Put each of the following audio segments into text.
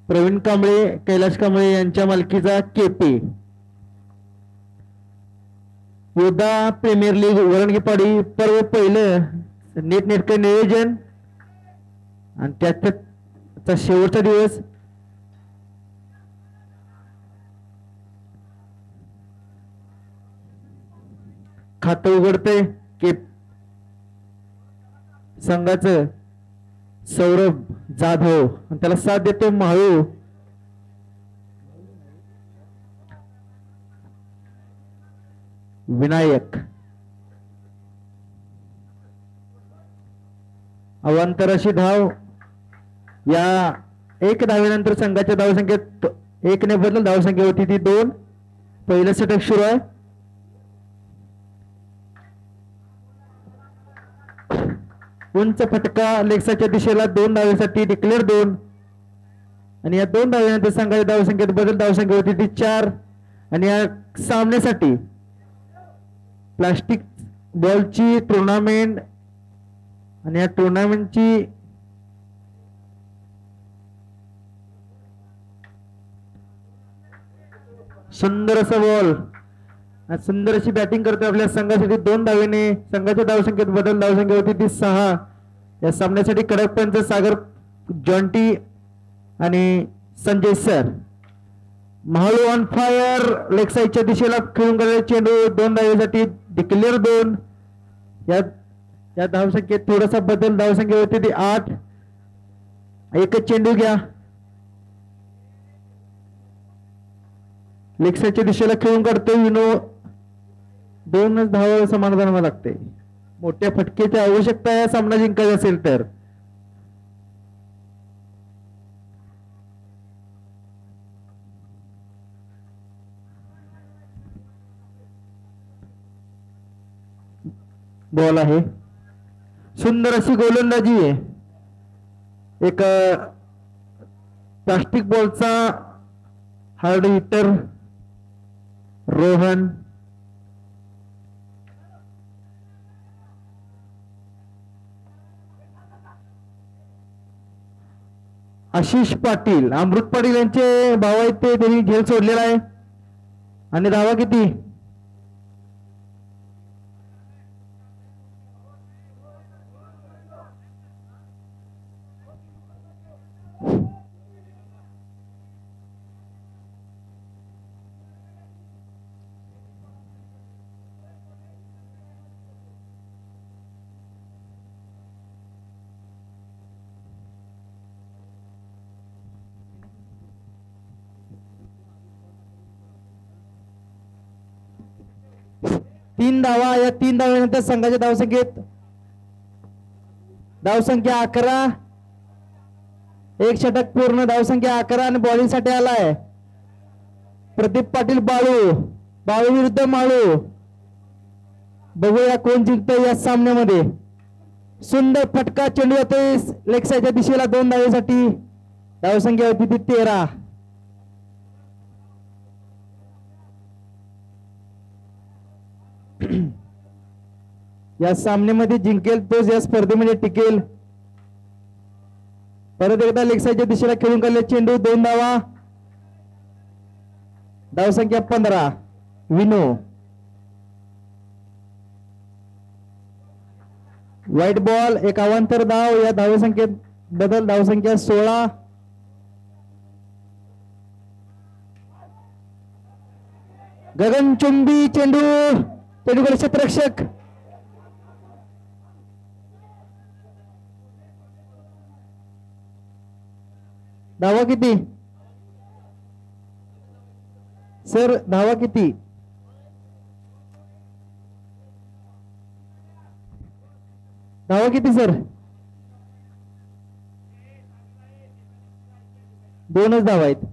प्रवीण कांबळे कैलाश कांबळे यांच्या मालकीचा केपी. योद्धा प्रीमियर लीग वरणगीपाडी पर्व पहिलं नीटनेटकं नियोजन आणि त्याचा शेवटचा दिवस. खातं उघडते की संघाचं सौरभ जाधव आणि त्याला साथ देतो माळू. विनायक अवांतर अशी धाव. या एक धावेनंतर संघाच्या धावसंख्येत एकने बदल धावसंख्या होती ती 2. पहिलं षटक सुरू आहे. उंच फटका लेक्साच्या दिशेला 2 धावेसाठी डिक्लेअर 2 आणि या 2 धावेनंतर संघाच्या धावसंख्येत बदल धावसंख्या होती ती 4 आणि या सामन्यासाठी प्लास्टिक बॉलची टुर्नामेंट आणि या टुर्नामेंटची सुंदर असा बॉल सुंदर अशी बॅटिंग करते आपल्या संघासाठी 2 धावेने. संघाच्या धावसंख्येत बदल धावसंख्या होती ती 6. या सामन्यासाठी कडक पंच सागर जॉन्टी आणि संजय सर. महाळू ऑन फायर लेग साईडच्या दिशेला खेळून गेलेला चेंडू 2 धावेसाठी डिक्लेअर 2. या धावसंख्येत थोडासा बदल धावसंख्या होती ती 8. एकच चेंडू घ्या. लेग साईडच्या दिशेला खेळून काढतोय विनो. 2च धावा समाधान मला लागते. मोठ्या फटकेची आवश्यकता या सामना जिंकायचा असेल तर. बॉल आहे. सुंदर अशी गोलंदाजी आहे. एक प्लास्टिक बॉलचा हार्ड हिटर रोहन. आशिष पाटील अमृत पाटील यांचे भाव आहेत ते त्यांनी झेल सोडलेला आहे. आणि धावा किती? तीन धावा. या 3 धावांनंतर संघाच्या धावसंख्येत धावसंख्या 11. एक षटक पूर्ण धावसंख्या 11 आणि बॉलिंग साठी आलाय प्रदीप पाटील बाळू. बाळू विरुद्ध माळू. बघूया कोण जिंकतोय या सामन्यामध्ये. सुंदर फटका चेंडू येतोय लेग साईडच्या दिशेला 2 धावेसाठी. धावसंख्या होती ती 13. या सामन्यामध्ये जिंकेल तोच या स्पर्धेमध्ये टिकेल. परत एकदा लेग साईडच्या दिशेला खेळून काढले चेंडू 2 धावा. धावसंख्या 15. विनो. व्हाईट बॉल एक अवांतर धाव. या धावसंख्येत बदल धावसंख्या 16. गगनचुंबी चेंडू चेंडूकडे क्षेत्ररक्षक. धावा किती सर? धावा किती? धावा किती सर? 2च धावा आहेत.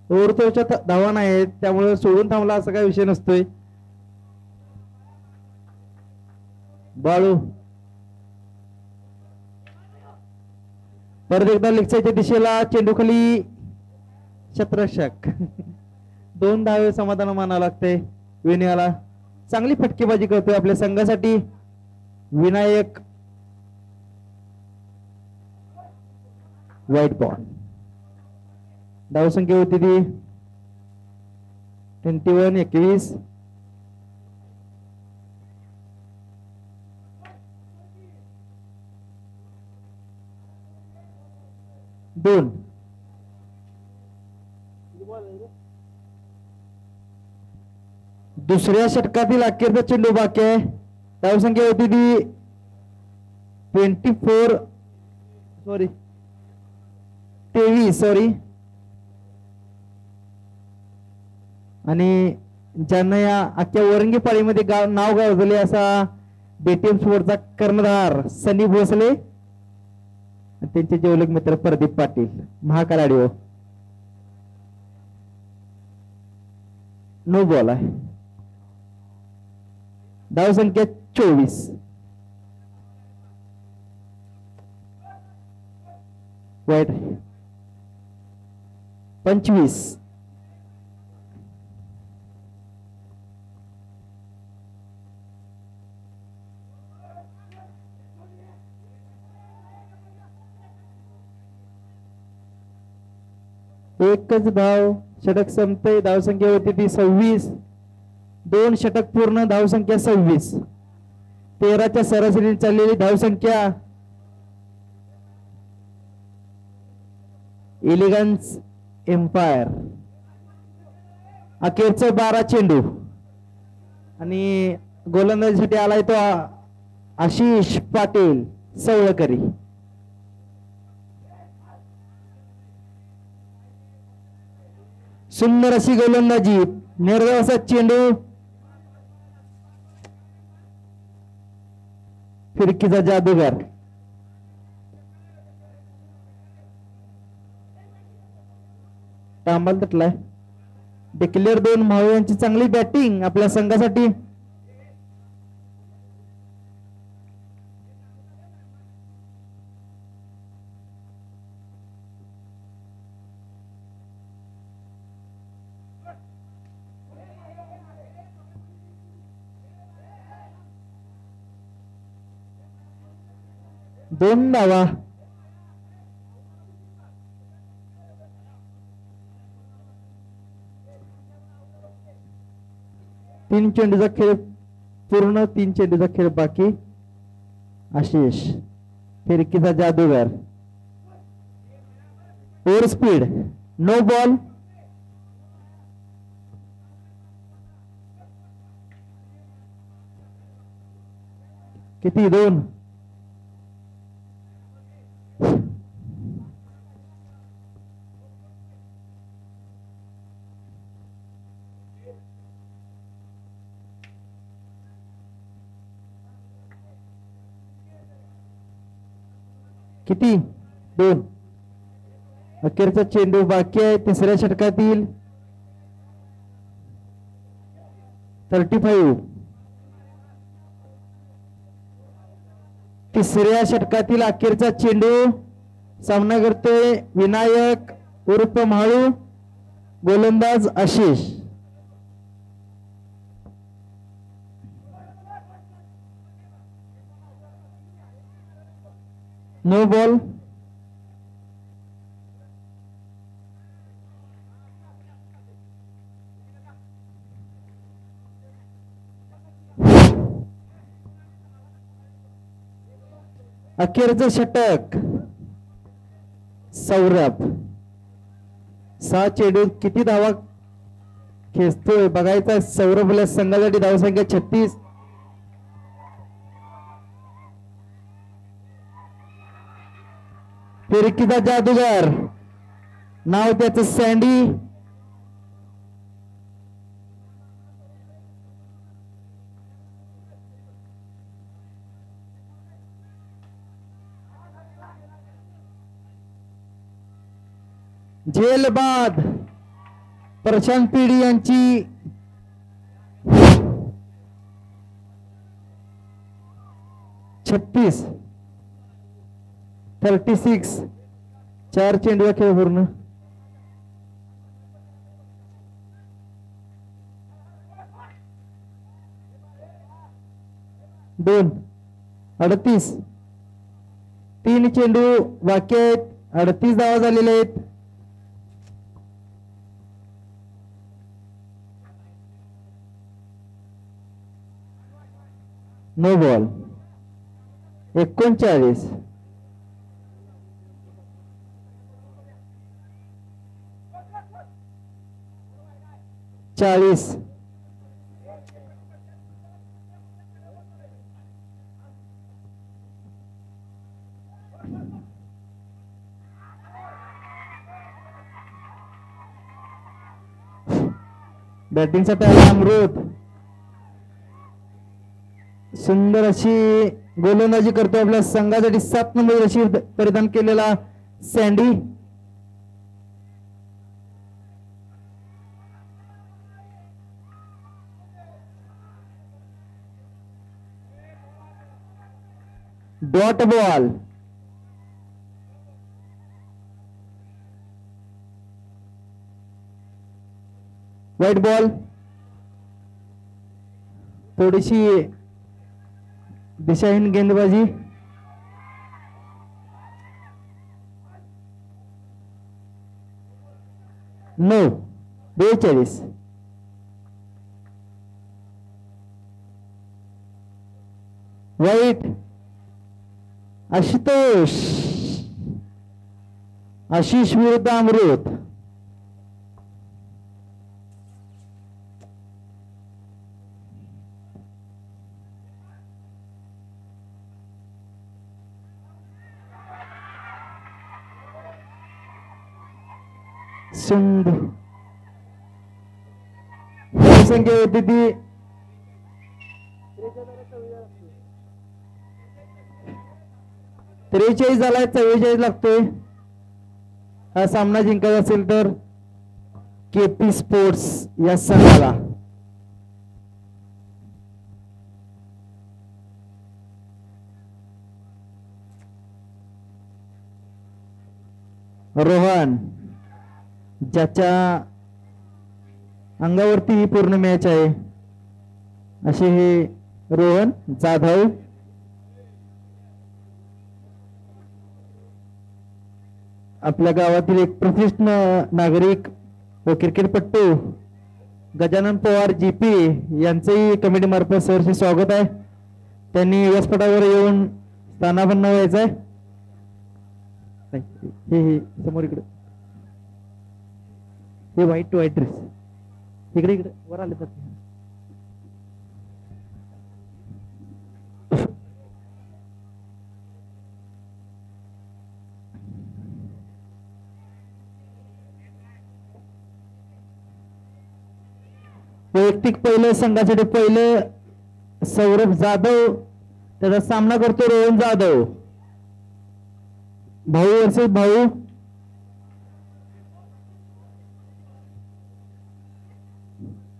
ओव्हरच्या धावा नाही त्यामुळे सोडून थांबला असं काही विषय नसतोय. बाळू परत एकदा लेगच्या दिशेला चेंडू खाली क्षेत्ररक्षक. 2 धावे समाधान मानावं लागते विनयाला. चांगली फटकेबाजी करतोय आपल्या संघासाठी विनायक व्हाईट बॉल. धावसंख्या होती ती 21-21. दोन. दुसऱ्या षटकातील अखेरचा चेंडू बाकी आहे. धावसंख्या होती ती 23. आणि ज्यांना या अख्ख्या वरंगी पाळीमध्ये नाव गाजवले असा बीटीएम स्पोर्टचा कर्णधार सनी भोसले, त्यांचे जेवलक मित्र प्रदीप पाटील, महाकालाडीओ. नो बॉल आहे. धावसंख्या 24. वाईट 25. एकच धाव. षटक संपते. धावसंख्या होती ती 26. 2 षटक पूर्ण. धावसंख्या 26. 13च्या सरासरीने चाललेली धावसंख्या. एलिगन्स एम्पायर अखेरचं 12 चेंडू आणि गोलंदाजीसाठी आलाय तो आशिष पाटील सवळकरी. सुंदर अशी गोलंदाजी. निर्धाव असा चेंडू. फिरकीचा जादूगार. तांबाल तटलाय. डिक्लेअर 2 मावळे यांची चांगली बॅटिंग आपल्या संघासाठी. दोन धावा. तीन चेंडूचा खेळ पूर्ण. 3 चेंडूचा खेळ बाकी. आशिष फिरकीचा जादूगार. Over speed. No ball. किती? 2. किती? 2. अखेरचा चेंडू बाकी आहे. तिसऱ्या षटकातील 35. तिसऱ्या षटकातील अखेरचा चेंडू. सामना करतोय विनायक उर्फ म्हाळू. गोलंदाज आशिष. No ball. अखेरचं षटक. सौरभ 6 चेंडू किती धावा खेचतोय बघायचा. सौरभला संघासाठी धावसंख्या 36. फिरकीचा जादूगार. नाव त्याचं सँडी. जेलबाद प्रशांत पिढी यांची 36. 4 चेंडूचा खेळ पूर्ण. दोन 38. 3 चेंडू बाकी आहेत. 38 धावा झालेल्या आहेत. No ball. 39. चाळीस. बॅटिंगसाठी आला अमृत. सुंदर अशी गोलंदाजी करतो आपल्या संघासाठी 7 नंबर अशी परिधान केलेला sandy. Dot ball. White ball. थोडीशी दिशाहीन गेंदबाजी. नो. 42. व्हाईट. आशुतोष. आशिष विरुद्ध अमृत. सुंदर संख्या होती ती 43 झालाय. 44 लागतोय. हा सामना जिंकायचा असेल तर केपी स्पोर्ट्स या संघाला. रोहन ज्याच्या अंगावरती ही पूर्ण मॅच आहे असे हे रोहन जाधव. आपल्या गावातील एक प्रतिष्ठित नागरिक व क्रिकेटपटू गजानन पवार जीपी यांचंही कमिटी मार्फत सहर्ष स्वागत आहे. त्यांनी व्यासपीठावर येऊन स्थानापन्न व्हायचं आहे. हे समोर इकडे हे व्हाईट ड्रेस इकडे इकडे वर आले तर वैयक्तिक पहिलं संघासाठी पहिलं सौरभ जाधव. त्याचा सामना करतो रोहन जाधव. भाऊ वर्सेस भाऊ.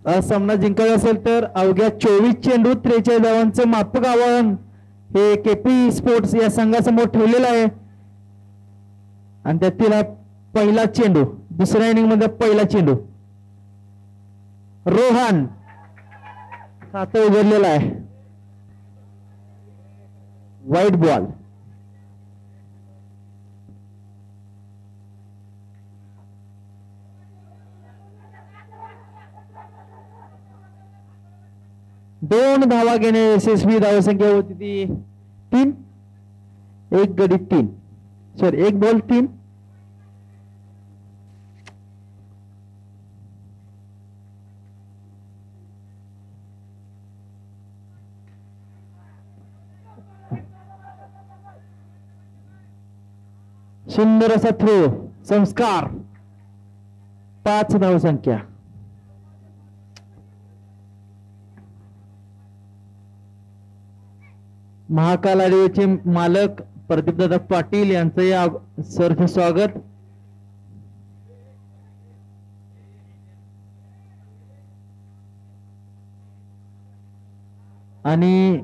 आज सामना जिंकायचा असेल तर अवघ्या 24 चेंडू 43 धावांचं माफक आव्हान हे केपी स्पोर्ट्स या संघासमोर ठेवलेलं आहे. आणि त्यातील हा पहिला चेंडू दुसऱ्या इनिंग मध्ये पहिला चेंडू. रोहन खातं उघडलेलं आहे. White ball. दोन धावा घेणे यशस्वी. धावसंख्या होती ती 3. एक गडी 3 सॉरी एक बॉल 3. सुंदर असा थ्रो. संस्कार. 5 धावसंख्या. महाकाल आडिओचे मालक प्रदीपदादा पाटील यांचं सहर्ष स्वागत. आणि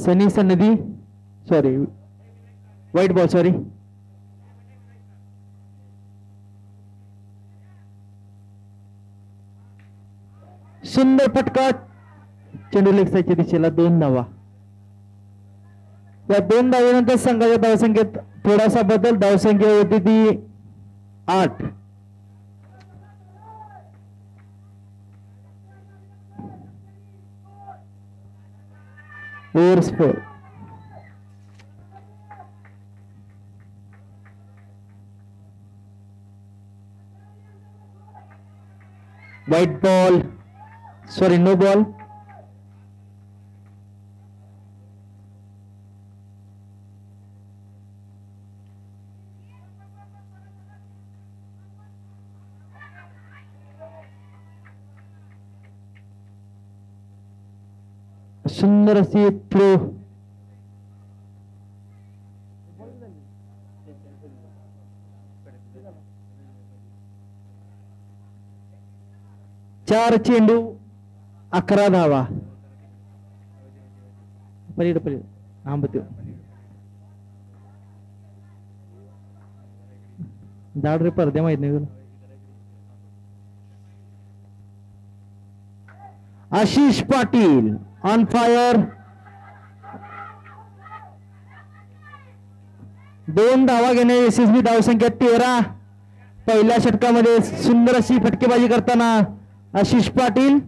सनी सनदी सॉरी व्हाईट बॉल सॉरी. सुंदर फटका. चेंडू लेग साईडच्या दिशेला 2 धावा. या 2 धावेनंतर संघाच्या धावसंख्येत थोडासा बदल. धावसंख्या होती ती 8. Over white ball, sorry no ball. सुंदर अशी थ्रो. चार चेंडू 11 धावा. पलीड पलीड आंबत जाड रे पडद्या माहित नाही तुला. Ashish Patil on fire. 2 धावा घेणे. यशस्वी धावसंख्या 13. पहिल्या षटकामध्ये सुंदर अशी फटकेबाजी करताना आशिष पाटील.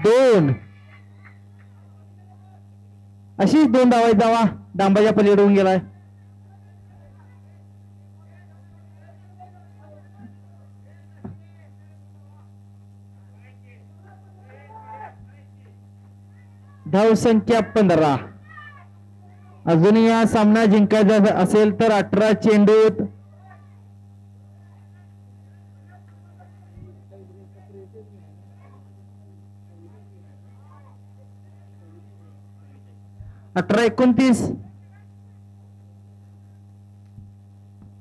दोन अशीच 2 धावा डांबाच्या पलीकडे होऊन गेलाय. धावसंख्या 15. अजूनही हा सामना जिंकायचा असेल तर 18 चेंडूत 18-29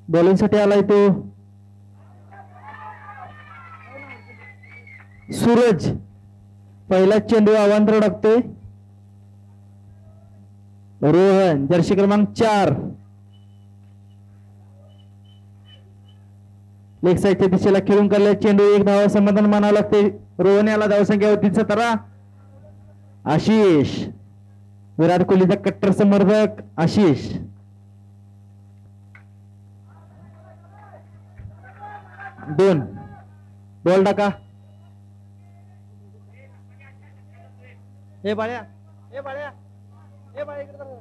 बॉलिंग साठी आलाय तो सूरज. पहिला चेंडू अवांतर टाकतोय. रोहन जर्सी क्रमांक 4 लेग साईडच्या दिशेला खेळून काढला चेंडू. 1 धावा समाधान मानावं लागते. रोहन याला धावसंख्या होती 17. आशिष विराट कोहलीचा कट्टर समर्थक आशिष. दोन बॉल टाका. हे बाळ्या हे बाळ्या हे बाळ्या इकडे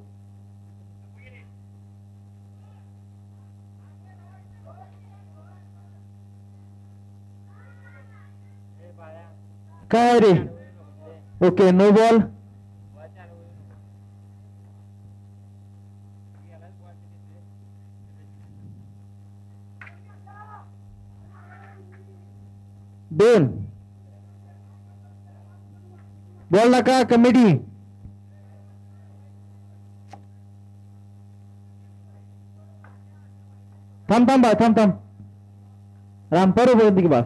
काय रे. Okay no ball. दोन बॉल नका कमिटी. थांब थांब बा थांब थांब रामपर बोलते की बा.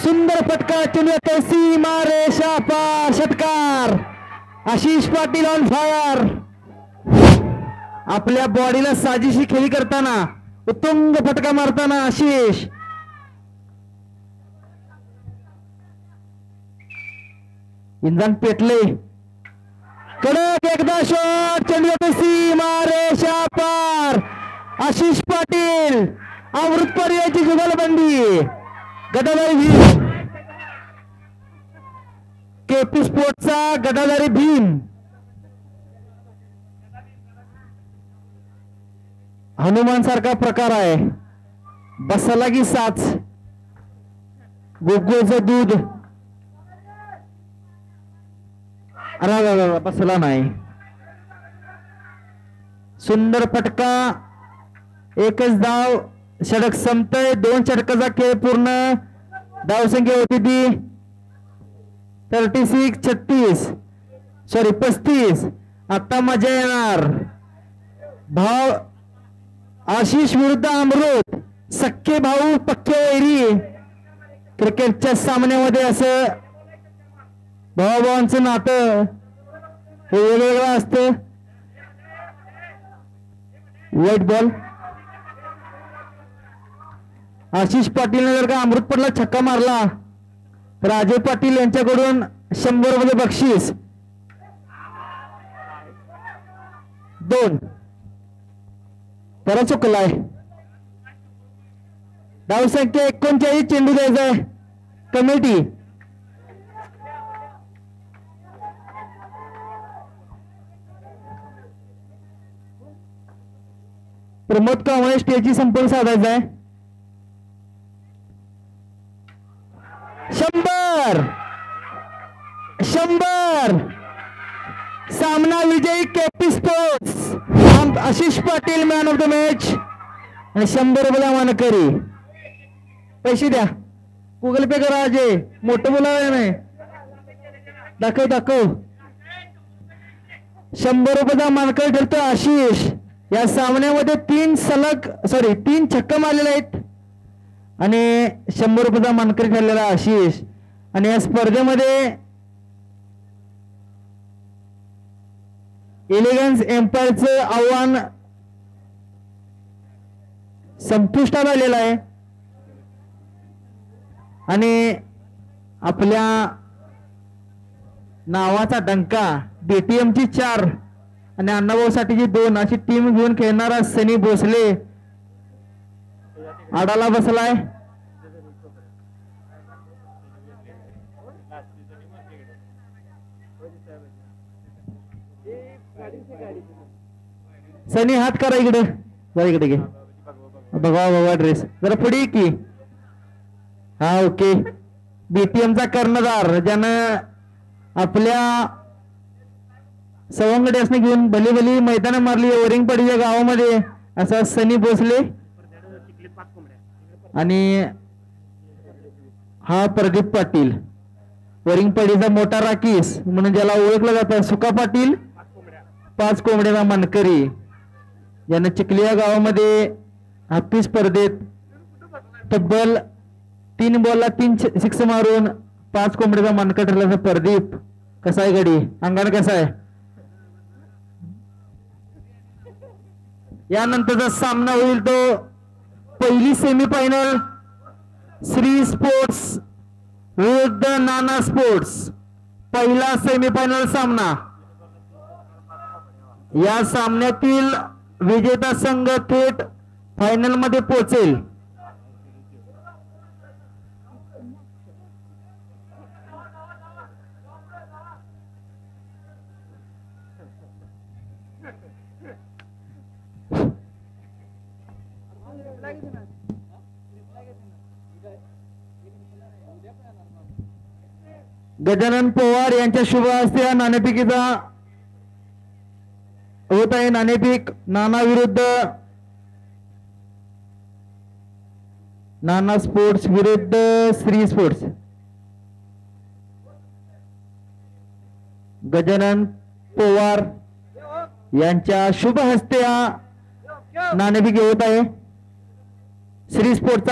सुंदर फटका चुनिया सीमा रेषा पार. षटकार. Ashish Patil on fire. आपल्या बॉडीला साजिशी खेळी करताना उत्तुंग फटका मारताना आशिष. इंजन पेटले. कडक एकदा शॉट. चेंडू सीमा रेषा पार. आशिष पाटील अमृत पर्यायाची जुगलबंदी. गदाधारी भीम. केपी स्पोर्टचा गदाधारी भीम. हनुमान सारखा प्रकार आहे. बसला की साच. गोकुळचं दूध. अरे बसला नाही. सुंदर फटका. एकच धाव. षटक संपतय. 2 षटकाचा खेळ पूर्ण. धावसंख्या होती ती 36 सॉरी 35. आता मजा येणार. भाव आशिष विरुद्ध अमृत. सख्खे भाऊ पक्के वैरी. क्रिकेटच्या सामन्यामध्ये असं भावाभावांचं नातं हे वेगवेगळं असतं. White ball. आशिष पाटील जर का अमृतपूरला छक्का मारला तर अजय पाटील यांच्याकडून 100 रुपये बक्षीस. 2 परत चुकलाय. धावसंख्या 39. चेंडू द्यायचा आहे कमिटी. प्रमोद कांबळे स्टेजची संपर्क साधायचा आहे. 100 सामना विजयी KP sports. Ashish Patil man of the match आणि 100 रुपये मानकरी. पैसे द्या. गुगल पे करा. अजय मोठं बोलावं नाही. दाखव दाखव. 100 रुपयाचा मानकरी ठरतो आशिष. या सामन्यामध्ये 3 छक्का मारलेले आहेत आणि 100 रुपयाचा मानकरी ठरलेला आशिष. आणि या स्पर्धेमध्ये एलिगन्स एम्पायरचं आव्हान संपुष्टात आलेलं आहे आणि आपल्या नावाचा डंका बीटीएमची 4 आणि अण्णाभाऊ साठीची 2 अशी टीम घेऊन खेळणारा सनी भोसले आडाला बसलाय. सनी हात करा इकडे. जरा इकडे घे. बघा ड्रेस जरा पुढे की. हा ओके. बीटीएमचा कर्णधार ज्यानं आपल्या सवंगडी असणे घेऊन भली भली मैदान मारली वरिंगपडीच्या गावामध्ये असा सनी भोसले. आणि हा प्रदीप पाटील वरिंगपडीचा मोठा राकीस म्हणून ज्याला ओळखलं जातं. सुका पाटील 5 कोंबड्याचा मानकरी ज्यानं चिखली या गावामध्ये हत्ती स्पर्धेत तब्बल 3 बॉलला 3 सिक्स मारून 5 कोंबड्याचा मानकरी ठरला. प्रदीप कसा आहे गडी. अंगण कसा आहे. यानंतरचा सामना होईल तो पहिली सेमीफायनल श्री स्पोर्ट्स विरुद्ध नाना स्पोर्ट्स. पहिला सेमीफायनल सामना. या सामन्यातील विजेता संघ थेट फायनल मध्ये पोहोचेल. गजानन पवार यांच्या शुभ हस्ते नाणेफेकीचा होत आहे. नाणेफेक नाना विरुद्ध नाना स्पोर्ट्स विरुद्ध श्री स्पोर्ट्स. गजानन पवार यांच्या शुभ हस्ते नाणेफेकी होत आहे. श्री स्पोर्ट्स